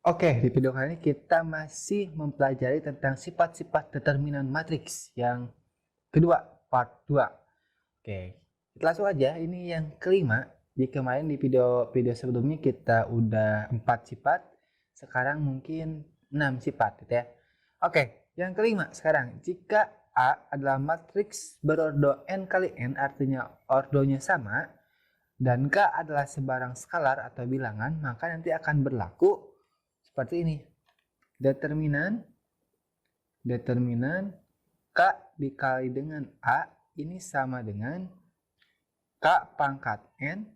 Oke, di video kali ini kita masih mempelajari tentang sifat-sifat determinan matriks yang kedua, part 2. Oke, kita langsung aja. Ini yang kelima. Di kemarin di video sebelumnya kita udah 4 sifat, sekarang mungkin 6 sifat gitu ya. Oke, yang kelima sekarang. Jika A adalah matriks berordo n kali n, artinya ordonya sama, dan K adalah sebarang skalar atau bilangan, maka nanti akan berlaku seperti ini. Determinan K dikali dengan A ini sama dengan K pangkat N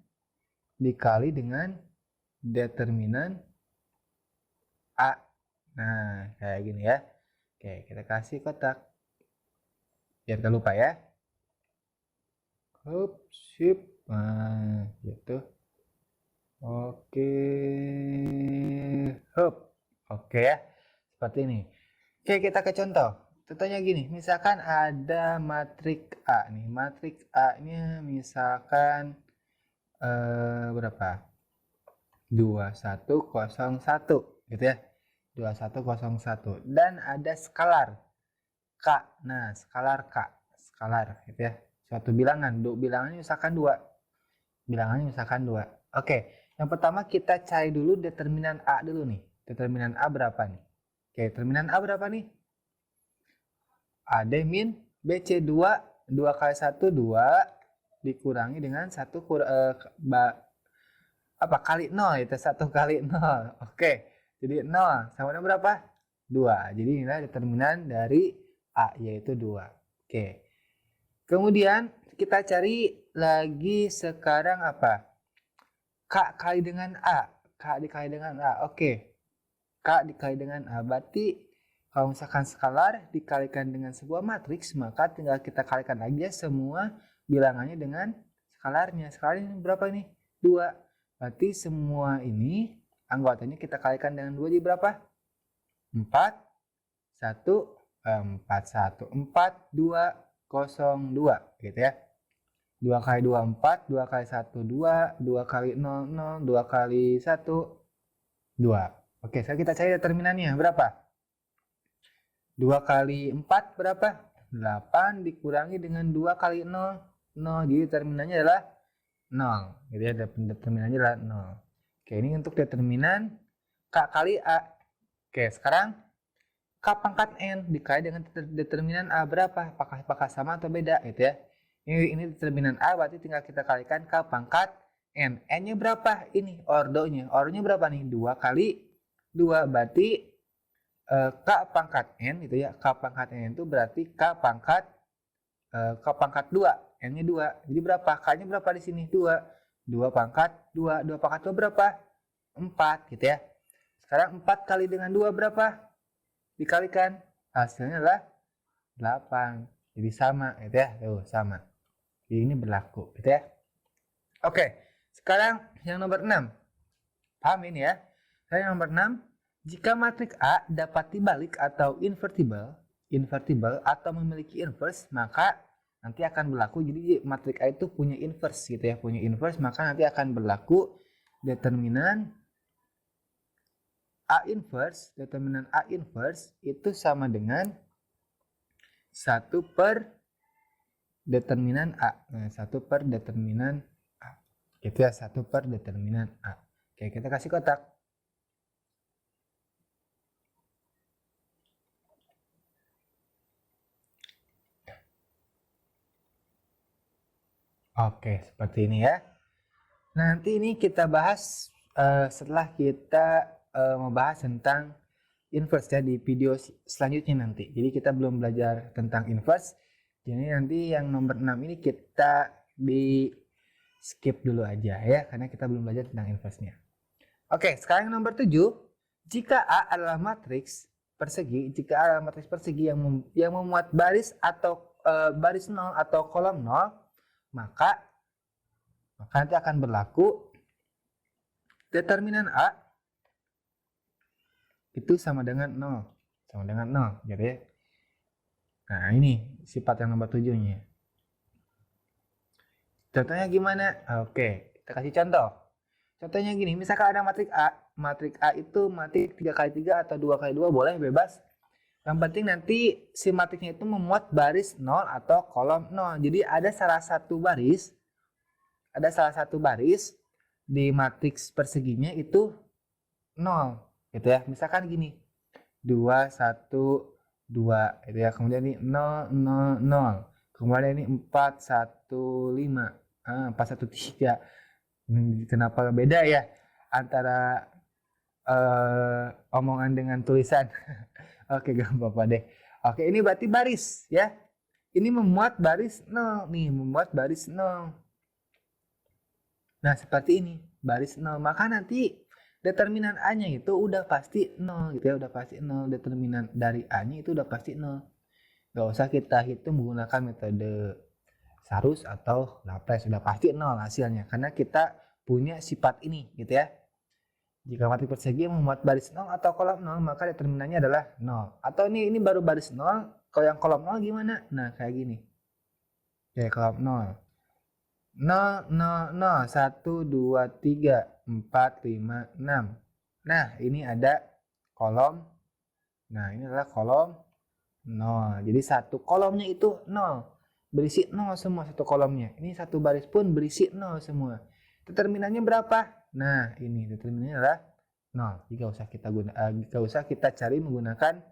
dikali dengan determinan A. Nah, kayak gini ya. Oke, kita kasih kotak. Biar gak lupa ya. Hup, sip. Nah, gitu. Oke. Hup. Oke ya. Seperti ini. Oke, kita ke contoh. Contohnya gini, misalkan ada matrik A nih. Matrik A-nya misalkan berapa? 2101 gitu ya. 2101 dan ada skalar K. Nah, skalar K. Skalar gitu ya. Suatu bilangan, bilangannya misalkan 2. Bilangannya misalkan 2. Oke, yang pertama kita cari dulu determinan A dulu nih. Determinan A berapa nih? Oke, determinan A berapa nih? AD min BC 2 kali 1 2 dikurangi dengan 1 kali 0 itu 1 kali 0. Oke. Jadi 0 sama dengan berapa? 2. Jadi inilah determinan dari A yaitu 2. Oke. Kemudian kita cari lagi sekarang apa? K kali dengan A. K dikali dengan A. Oke. K dikali dengan A. Berarti kalau misalkan skalar dikalikan dengan sebuah matriks, maka tinggal kita kalikan aja semua bilangannya dengan skalarnya. Skalarnya berapa ini? 2. Berarti semua ini anggotanya kita kalikan dengan 2 jadi berapa? 4, 1, 4, 1, 4, 2, 0, 2 gitu ya. 2 kali 2, 4, 2 kali 1, 2, 2 kali 0, 0, 2 kali 1, 2. Oke, sekarang kita cari determinannya. Berapa? 2 kali 4 berapa? 8 dikurangi dengan 2 kali 0, 0. Jadi determinannya adalah 0. Jadi determinannya adalah 0. Oke, ini untuk determinan K kali A. Oke, sekarang K pangkat N dikali dengan determinan A berapa? Apakah sama atau beda gitu ya. Ini determinan A, berarti tinggal kita kalikan K pangkat N. N-nya berapa? Ini ordonya. Ordonya berapa nih? 2 kali 2. Berarti K pangkat N gitu ya. K pangkat N itu berarti K pangkat 2. N-nya 2. Jadi berapa? K-nya berapa di sini? 2. 2 pangkat 2. 2 pangkat 2 berapa? 4 gitu ya. Sekarang 4 kali dengan 2 berapa? Dikalikan. Hasilnya adalah 8. Jadi sama gitu ya. Tuh, sama. Jadi ini berlaku gitu ya. Oke. Sekarang yang nomor 6. Paham ini ya? Sekarang yang nomor 6. Jika matriks A dapat dibalik atau invertible atau memiliki inverse, maka nanti akan berlaku. Jadi matriks A itu punya inverse gitu ya. Punya inverse, maka nanti akan berlaku determinan A inverse. Determinan A inverse itu sama dengan 1 per determinan A. Nah, 1 per determinan A. Itu ya, 1 per determinan A. Oke, kita kasih kotak. Oke, seperti ini ya. Nanti ini kita bahas setelah kita membahas tentang inverse ya di video selanjutnya nanti. Jadi kita belum belajar tentang inverse. Jadi nanti yang nomor 6 ini kita di skip dulu aja ya, karena kita belum belajar tentang inverse-nya. Oke, sekarang yang nomor 7. Jika A adalah matriks persegi, yang memuat baris atau baris 0 atau kolom 0, maka nanti akan berlaku determinan A itu sama dengan 0. Sama dengan 0. Gitu ya. Nah, ini sifat yang nomor 7-nya. Contohnya gimana? Oke, kita kasih contoh. Contohnya gini, misalkan ada matriks A. matrik A itu matrik 3x3 atau 2x2 boleh, bebas. Yang penting nanti si matriknya itu memuat baris 0 atau kolom 0. Jadi ada salah satu baris di matriks perseginya itu 0 gitu ya. Misalkan gini. 2 1 2 gitu ya. Kemudian ini 0 0 0. Kemudian ini 4 1 5. 4 1 3. Kenapa beda ya antara omongan dengan tulisan? Oke, gak apa-apa deh. Oke, ini berarti baris ya. Ini memuat baris 0 nih, memuat baris 0. Nah, seperti ini, baris 0. Maka nanti determinan A-nya itu udah pasti 0 gitu ya, udah pasti 0. Determinan dari A-nya itu udah pasti 0. Gak usah kita hitung menggunakan metode Sarus atau Laplace, sudah pasti 0 hasilnya karena kita punya sifat ini gitu ya. Jika matrik persegi memuat baris 0 atau kolom 0, maka determinannya adalah 0. Atau ini baru baris 0, kalau yang kolom 0 gimana? Nah, kayak gini. Oke, kolom 0. 0, 0, 0, 1, 2, 3, 4, 5, 6. Nah, ini ada kolom. Nah, ini adalah kolom 0. Jadi satu kolomnya itu 0. Berisi 0 semua satu kolomnya. Ini satu baris pun berisi 0 semua. Determinannya berapa? Nah, ini determinannya adalah 0. Jika usah kita cari menggunakan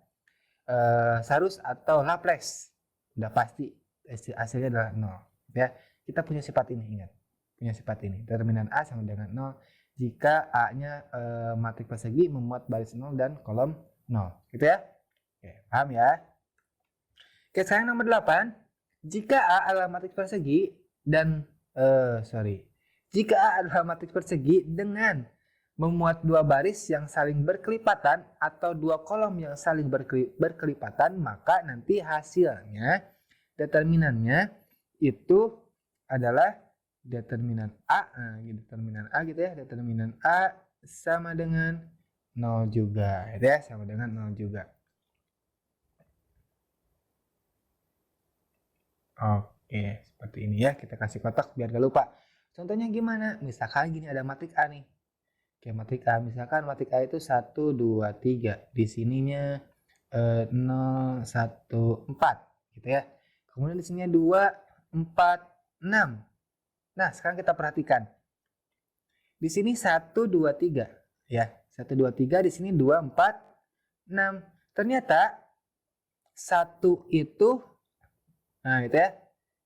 Sarus atau Laplace. Udah pasti hasilnya adalah 0. Ya, kita punya sifat ini, ingat. Punya sifat ini. Determinan A sama dengan 0 jika A-nya matrik persegi memuat baris 0 dan kolom 0. Gitu ya? Oke, paham ya? Oke, sekarang nomor 8. Jika A adalah matrik persegi dan jika A adalah matrik persegi dengan memuat dua baris yang saling berkelipatan atau dua kolom yang saling berkelipatan, maka nanti hasilnya, determinannya itu adalah determinan A. Determinan A gitu ya. Determinan A sama dengan 0 juga. Gitu ya, sama dengan 0 juga. Oke, seperti ini ya. Kita kasih kotak biar gak lupa. Contohnya gimana? Misalkan gini, ada matrik A nih. Oke, matrik A. Misalkan matrik A itu 1, 2, 3. Di sininya 0, 1, 4. Gitu ya. Kemudian di sininya 2, 4, 6. Nah, sekarang kita perhatikan. Di sini 1, 2, 3. Ya, 1, 2, 3. Di sini 2, 4, 6. Ternyata 1 itu, nah gitu ya.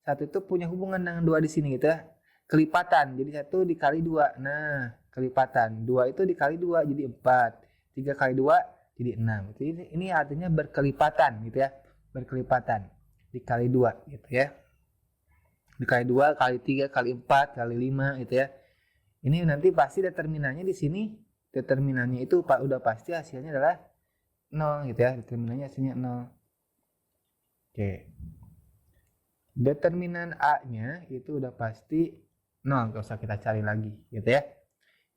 1 itu punya hubungan dengan 2 di sini gitu ya. Kelipatan, jadi 1 dikali 2. Nah, kelipatan. 2 itu dikali 2 jadi 4. 3 kali 2 jadi 6. Jadi ini artinya berkelipatan gitu ya. Berkelipatan. Dikali 2 gitu ya. Dikali 2, kali 3, kali 4, kali 5 gitu ya. Ini nanti pasti determinannya di sini. Determinannya itu udah pasti hasilnya adalah 0 gitu ya. Determinannya hasilnya 0. Oke. Determinan A-nya itu udah pasti 0, gak usah kita cari lagi gitu ya.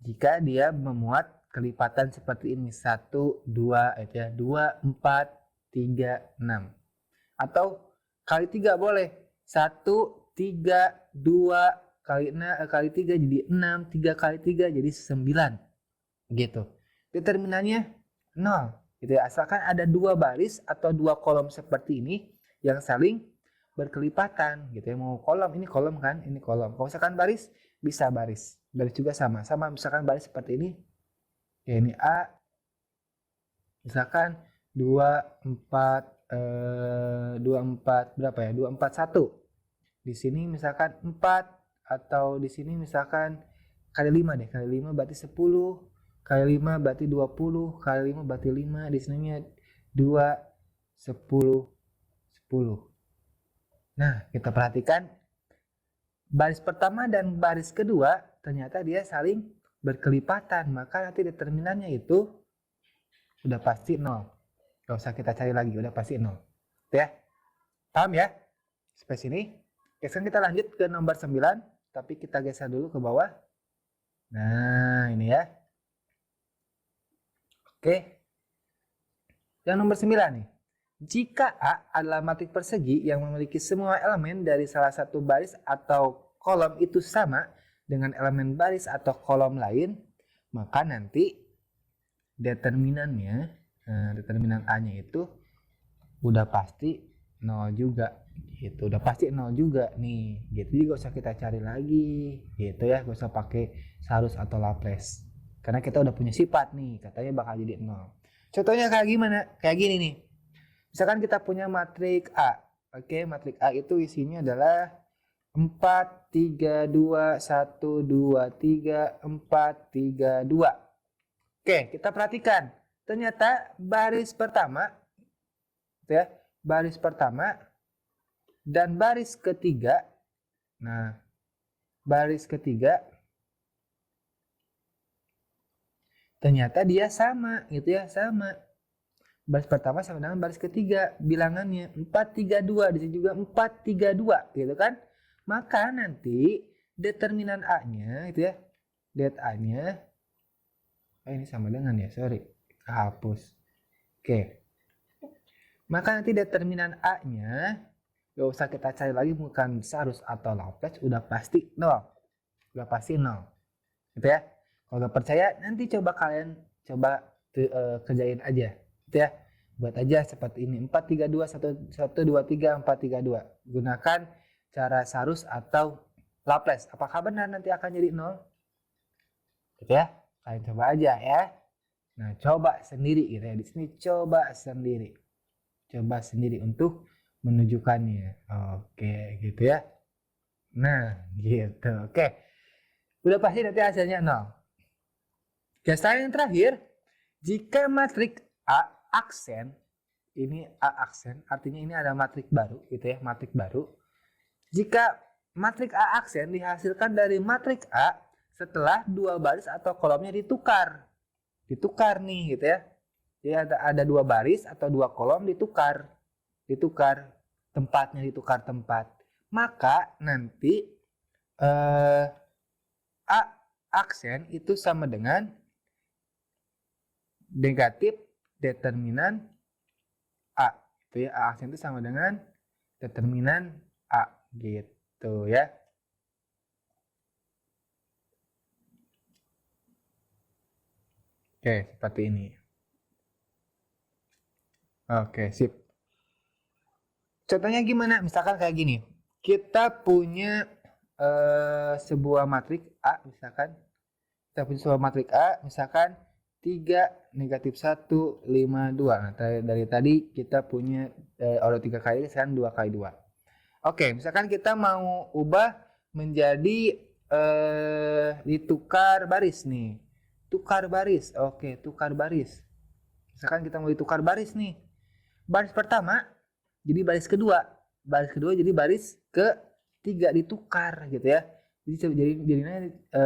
Jika dia memuat kelipatan seperti ini 1, 2 gitu ya, 2, 4, 3, 6. Atau kali 3 boleh. 1, 3, 2 kali 3 jadi 6, 3 kali 3 jadi 9. Gitu. Determinannya 0 gitu ya. Asalkan ada dua baris atau dua kolom seperti ini yang saling berkelipatan gitu ya. Mau kolom, ini kolom kan, ini kolom. Kalau misalkan baris, bisa baris. Baris juga sama misalkan baris seperti ini. Ya, ini A. Misalkan 2 4 berapa ya? 2 4 1. Di sini misalkan 4 atau di sini misalkan kali 5 deh. Kali 5 berarti 10. Kali 5 berarti 20. Kali 5 berarti 5. Di sininya 2 10 10. Nah, kita perhatikan baris pertama dan baris kedua ternyata dia saling berkelipatan, maka nanti determinannya itu udah pasti 0. Gak usah kita cari lagi, udah pasti 0. Ya. Paham ya? Sampai sini. Oke, sekarang kita lanjut ke nomor 9, tapi kita geser dulu ke bawah. Nah, ini ya. Oke. Yang nomor 9 nih. Jika A adalah matrik persegi yang memiliki semua elemen dari salah satu baris atau kolom itu sama dengan elemen baris atau kolom lain, maka nanti determinannya, determinan A-nya itu udah pasti 0 juga gitu, udah pasti 0 juga nih gitu. Jadi gak usah kita cari lagi gitu ya, gak usah pakai seharus atau Laplace karena kita udah punya sifat nih, katanya bakal jadi 0. Contohnya kayak gimana? Kayak gini nih, misalkan kita punya matriks A. Oke, matriks A itu isinya adalah 4, 3, 2, 1, 2, 3, 4, 3, 2. Oke, kita perhatikan. Ternyata baris pertama, ya, baris pertama dan baris ketiga. Nah, baris ketiga ternyata dia sama, gitu ya, sama. Baris pertama sama dengan baris ketiga, bilangannya 4, 3, 2, di sini juga 4, 3, 2, gitu kan? Maka nanti determinan A-nya itu ya, det A-nya, ini sama dengan ya, sorry, hapus. Oke. Maka nanti determinan A-nya gak usah kita cari lagi, bukan seharus atau Laplace, udah pasti 0. Udah pasti 0. Gitu ya. Kalau gak percaya, nanti coba kalian kerjain aja. Gitu ya. Buat aja seperti ini. 4, 3, 2, 1, 1, 2, 3, 4, 3, 2. Gunakan cara seharus atau Laplace. Apakah benar nanti akan jadi 0? Gitu ya. Kalian coba aja ya. Nah, coba sendiri gitu ya. Di sini coba sendiri. Coba sendiri untuk menunjukkannya. Oke, gitu ya. Nah, gitu. Oke. Udah pasti nanti hasilnya 0. Sekarang yang terakhir, jika matriks A aksen, ini A aksen, artinya ini ada matriks baru, gitu ya, matriks baru. Jika matriks A aksen dihasilkan dari matriks A setelah dua baris atau kolomnya ditukar. Ditukar nih, gitu ya. Jadi ada dua baris atau dua kolom ditukar tempatnya, ditukar tempat. Maka nanti A aksen itu sama dengan negatif determinan A. Itu ya, A aksen itu sama dengan determinan A gitu ya. Oke, seperti ini. Oke, sip. Contohnya gimana? Misalkan kayak gini. Kita punya sebuah matriks A, misalkan. Kita punya sebuah matriks A, misalkan 3, negatif 1, 5, 2. Nah, dari tadi kita punya order 3 kali, sekarang 2 kali 2. Oke, misalkan kita mau ubah menjadi ditukar baris nih. Tukar baris. Oke, tukar baris. Misalkan kita mau ditukar baris nih. Baris pertama jadi baris kedua. Baris kedua jadi baris ketiga, ditukar gitu ya. Jadi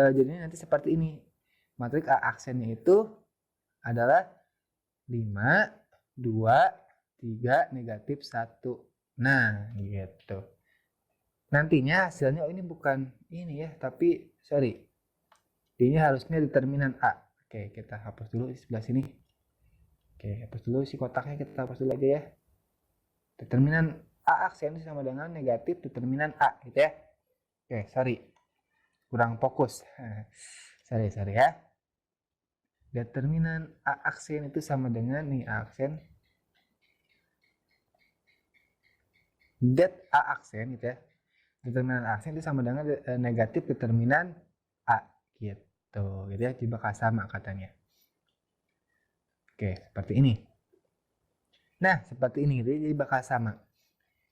jadinya nanti seperti ini. Matriks A aksennya itu adalah 5, 2, 3, negatif 1. Nah, gitu. Nantinya hasilnya, ini bukan ini ya, tapi sorry. Ini harusnya determinan A. Oke, kita hapus dulu di sebelah sini. Oke, hapus dulu si kotaknya, kita hapus dulu aja ya. Determinan A aksen sama dengan negatif determinan A, gitu ya. Oke, sorry. Kurang fokus. sorry ya. Determinan A aksen itu sama dengan nih A aksen. Det A aksen gitu ya. Determinan A aksen itu sama dengan negatif determinan A gitu. Gitu ya, bakal sama katanya. Oke, seperti ini. Nah, seperti ini, jadi bakal sama.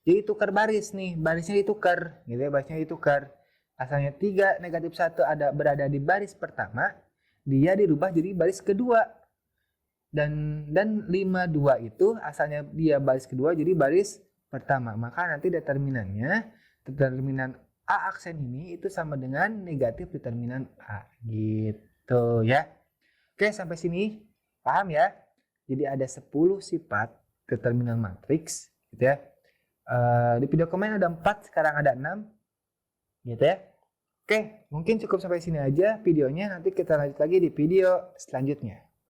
Jadi tukar baris nih, barisnya ditukar, gitu ya, barisnya ditukar. Asalnya 3, negatif 1 berada di baris pertama, dia dirubah jadi baris kedua. Dan 5, 2 itu asalnya dia baris kedua jadi baris pertama. Maka nanti determinan A aksen ini itu sama dengan negatif determinan A, gitu ya. Oke, sampai sini paham ya? Jadi ada 10 sifat determinan matriks, gitu ya. Di video kemarin ada 4, sekarang ada 6, gitu ya. Oke, mungkin cukup sampai sini aja videonya. Nanti kita lanjut lagi di video selanjutnya.